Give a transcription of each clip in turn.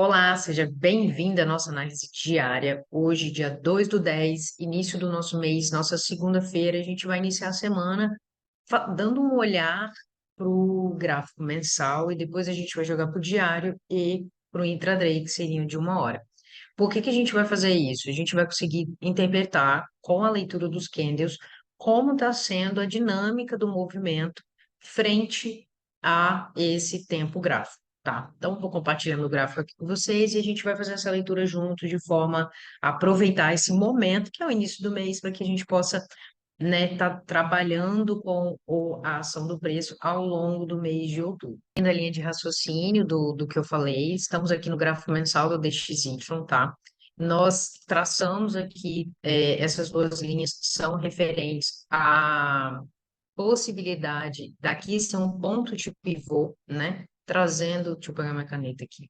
Olá, seja bem-vinda à nossa análise diária. Hoje, dia 2/10, início do nosso mês, nossa segunda-feira, a gente vai iniciar a semana dando um olhar para o gráfico mensal e depois a gente vai jogar para o diário e para o intraday, que seriam de 1 hora. Por que que a gente vai fazer isso? A gente vai conseguir interpretar com a leitura dos candles como está sendo a dinâmica do movimento frente a esse tempo gráfico. Tá, então vou compartilhando o gráfico aqui com vocês e a gente vai fazer essa leitura junto de forma a aproveitar esse momento, que é o início do mês, para que a gente possa, né, tá trabalhando com a ação do preço ao longo do mês de outubro. Na linha de raciocínio do que eu falei, estamos aqui no gráfico mensal do DXY, tá? Nós traçamos aqui essas duas linhas que são referentes à possibilidade daqui ser um ponto de pivô, né? Trazendo, deixa eu pegar minha caneta aqui,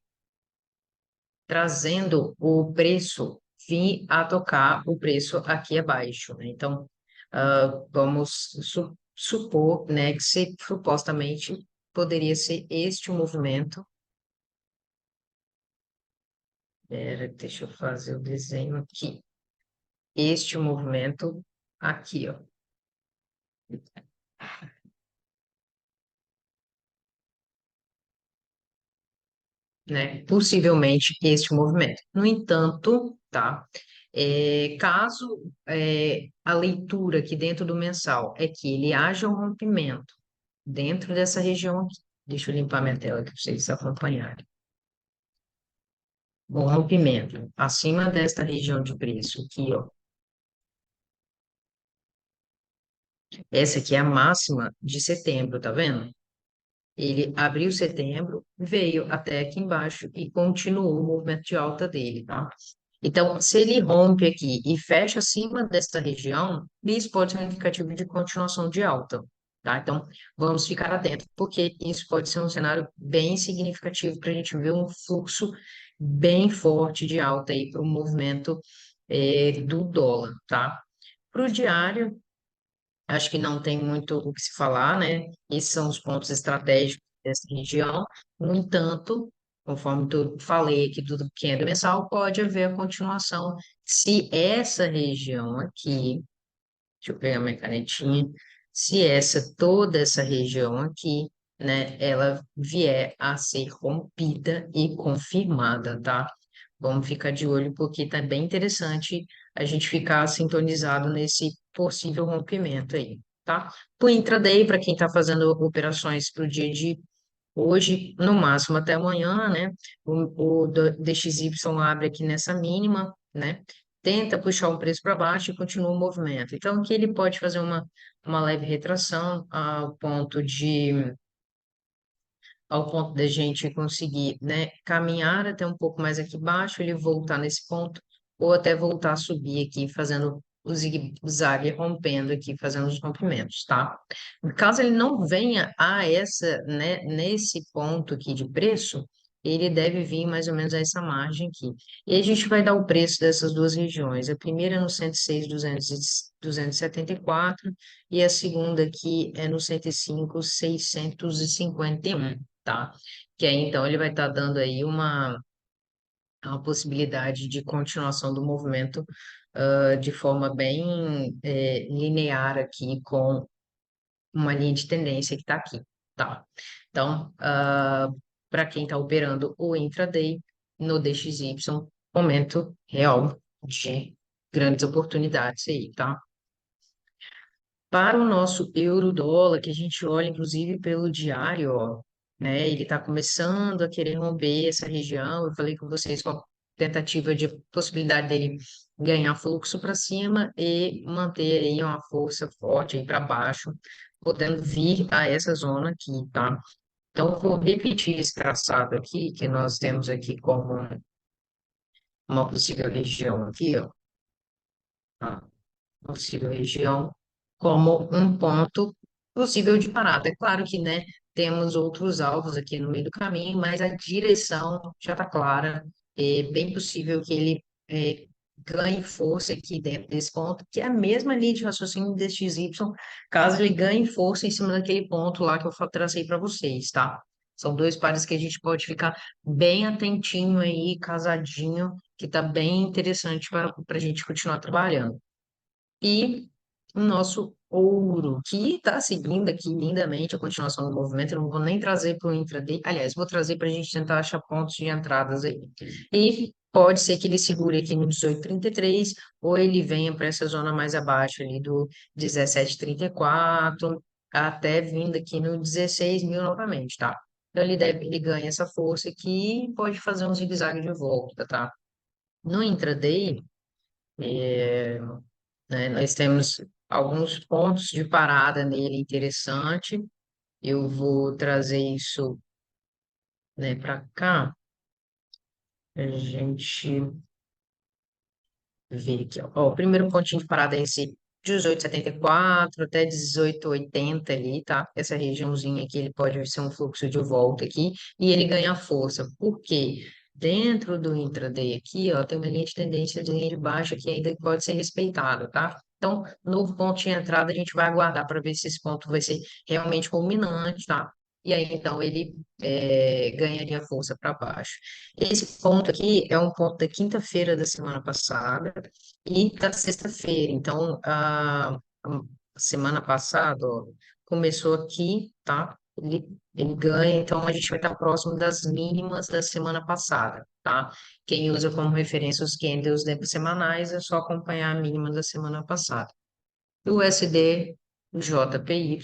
trazendo o preço vir a tocar o preço aqui abaixo, né? Então, vamos supor, né, que supostamente poderia ser este o movimento. Deixa eu fazer o desenho aqui. Este o movimento aqui, ó. Né? Possivelmente este movimento. No entanto, tá? Caso a leitura aqui dentro do mensal é que ele haja um rompimento dentro dessa região aqui. Deixa eu limpar minha tela aqui para vocês acompanharem. O rompimento acima desta região de preço aqui, ó. Essa aqui é a máxima de setembro, tá vendo? Ele abriu setembro, veio até aqui embaixo e continuou o movimento de alta dele, tá? Então, se ele rompe aqui e fecha acima desta região, isso pode ser um indicativo de continuação de alta, tá? Então, vamos ficar atentos, porque isso pode ser um cenário bem significativo para a gente ver um fluxo bem forte de alta aí para o movimento do dólar, tá? Para o diário, acho que não tem muito o que se falar, né? Esses são os pontos estratégicos dessa região. No entanto, conforme eu falei aqui do candle mensal, pode haver a continuação se essa região aqui, deixa eu pegar minha canetinha, se toda essa região aqui, né, ela vier a ser rompida e confirmada, tá? Vamos ficar de olho porque tá bem interessante a gente ficar sintonizado nesse possível rompimento aí, tá? Para o intraday, para quem está fazendo operações para o dia de hoje, no máximo até amanhã, né? O DXY abre aqui nessa mínima, né? Tenta puxar o preço para baixo e continua o movimento. Então, aqui ele pode fazer uma leve retração ao ponto da gente conseguir, né, caminhar até um pouco mais aqui embaixo, ele voltar nesse ponto, ou até voltar a subir aqui, fazendo o zigue-zague, rompendo aqui, fazendo os rompimentos, tá? Caso ele não venha a né, nesse ponto aqui de preço, ele deve vir mais ou menos a essa margem aqui. E a gente vai dar o preço dessas duas regiões. A primeira é no 106,274 e a segunda aqui é no 105,651, tá? Que aí, então, ele vai estar dando aí uma possibilidade de continuação do movimento de forma bem linear aqui, com uma linha de tendência que está aqui, tá? Então, para quem está operando o intraday no DXY, momento real de grandes oportunidades aí, tá? Para o nosso euro-dólar, que a gente olha inclusive pelo diário, ó, né? Ele está começando a querer romper essa região. Eu falei com vocês com a tentativa de possibilidade dele ganhar fluxo para cima e manter aí uma força forte aí para baixo, podendo vir a essa zona aqui, tá? Então, eu vou repetir esse traçado aqui, que nós temos aqui como uma possível região aqui, ó, tá? Possível região como um ponto possível de parada. É claro que, né, temos outros alvos aqui no meio do caminho, mas a direção já está clara. É bem possível que ele ganhe força aqui dentro desse ponto, que é a mesma linha de raciocínio desse XY, caso ele ganhe força em cima daquele ponto lá que eu tracei para vocês, tá? São dois pares que a gente pode ficar bem atentinho aí, casadinho, que tá bem interessante para a gente continuar trabalhando. E o nosso ouro, que está seguindo aqui lindamente a continuação do movimento, eu não vou nem trazer para o intraday, aliás, vou trazer para a gente tentar achar pontos de entradas aí. E pode ser que ele segure aqui no 18,33 ou ele venha para essa zona mais abaixo ali do 17,34 até vindo aqui no 16.000 novamente, tá? Então ele ganha essa força aqui e pode fazer um zigue-zague de volta, tá? No intraday, né? Nós temos alguns pontos de parada nele interessante. Eu vou trazer isso, né, para cá, a gente ver aqui, ó. Ó, o primeiro pontinho de parada é esse 18,74 até 18,80 ali, tá? Essa regiãozinha aqui, ele pode ser um fluxo de volta aqui e ele ganha força. Por quê? Dentro do intraday aqui, ó, tem uma linha de tendência de linha de baixa que ainda pode ser respeitada, tá? Então, novo ponto de entrada, a gente vai aguardar para ver se esse ponto vai ser realmente culminante, tá? E aí, então, ele ganharia força para baixo. Esse ponto aqui é um ponto da quinta-feira da semana passada e da sexta-feira. Então, a semana passada, ó, começou aqui, tá? Ele ganha, então a gente vai estar próximo das mínimas da semana passada, tá? Quem usa como referência os candles semanais é só acompanhar a mínima da semana passada. O USD, JPY,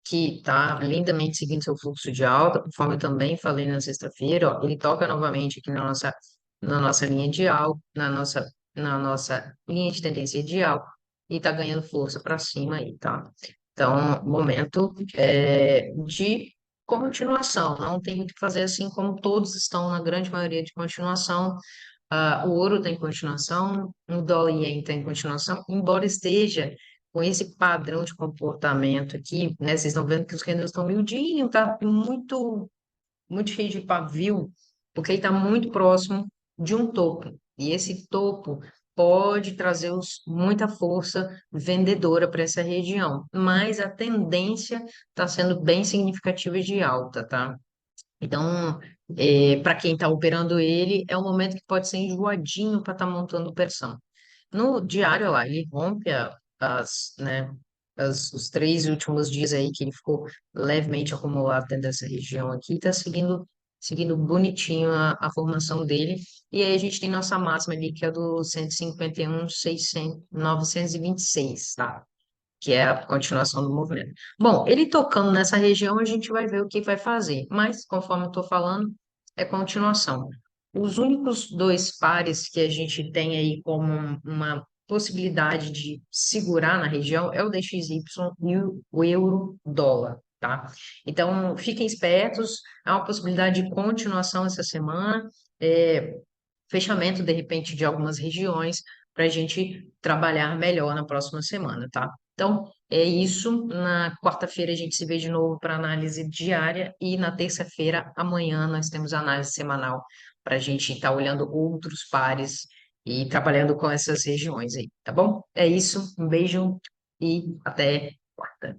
que está lindamente seguindo seu fluxo de alta, conforme eu também falei na sexta-feira, ó, ele toca novamente aqui na nossa linha de alta, na nossa linha de tendência de alta, e está ganhando força para cima aí, tá? Então, momento de continuação, não tem o que fazer assim como todos estão na grande maioria de continuação. O ouro está em continuação, o dólar iene está em continuação, embora esteja com esse padrão de comportamento aqui, né? Vocês estão vendo que os candles estão miudinho, tá muito, muito cheio de pavio, porque ele está muito próximo de um topo. E esse topo pode trazer muita força vendedora para essa região, mas a tendência está sendo bem significativa de alta, tá? Então, para quem está operando ele, é um momento que pode ser enjoadinho para estar montando operação. No diário lá, ele rompe os 3 últimos dias aí que ele ficou levemente acumulado dentro dessa região aqui, está seguindo bonitinho a formação dele. E aí a gente tem nossa máxima ali, que é do 151,926, tá? Que é a continuação do movimento. Bom, ele tocando nessa região, a gente vai ver o que vai fazer, mas, conforme eu estou falando, é continuação. Os únicos dois pares que a gente tem aí como uma possibilidade de segurar na região é o DXY e o euro-dólar, tá? Então, fiquem espertos, há uma possibilidade de continuação essa semana. Fechamento, de repente, de algumas regiões para a gente trabalhar melhor na próxima semana, tá? Então, é isso. Na quarta-feira a gente se vê de novo para análise diária e na terça-feira, amanhã, nós temos análise semanal para a gente estar olhando outros pares e trabalhando com essas regiões aí, tá bom? É isso. Um beijo e até quarta.